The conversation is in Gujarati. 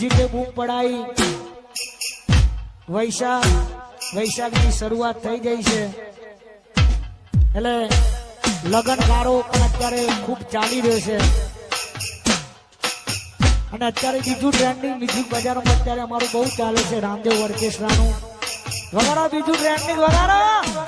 म्यूजिके बूम पड़ाई वैशाखની શરૂઆત થઈ ગઈ છે એટલે લગનકારો પણ અત્યારે ખૂબ ચાલી રહ્યો છે અને અત્યારે બીજું ટ્રેન્ડિંગ મ્યુઝિક બજારમાં અત્યારે અમારું બહુ ચાલે છે રામદેવ ઓર્કેસ્ટ્રાનું વગાડો બીજું ટ્રેન્ડિંગ વગાડો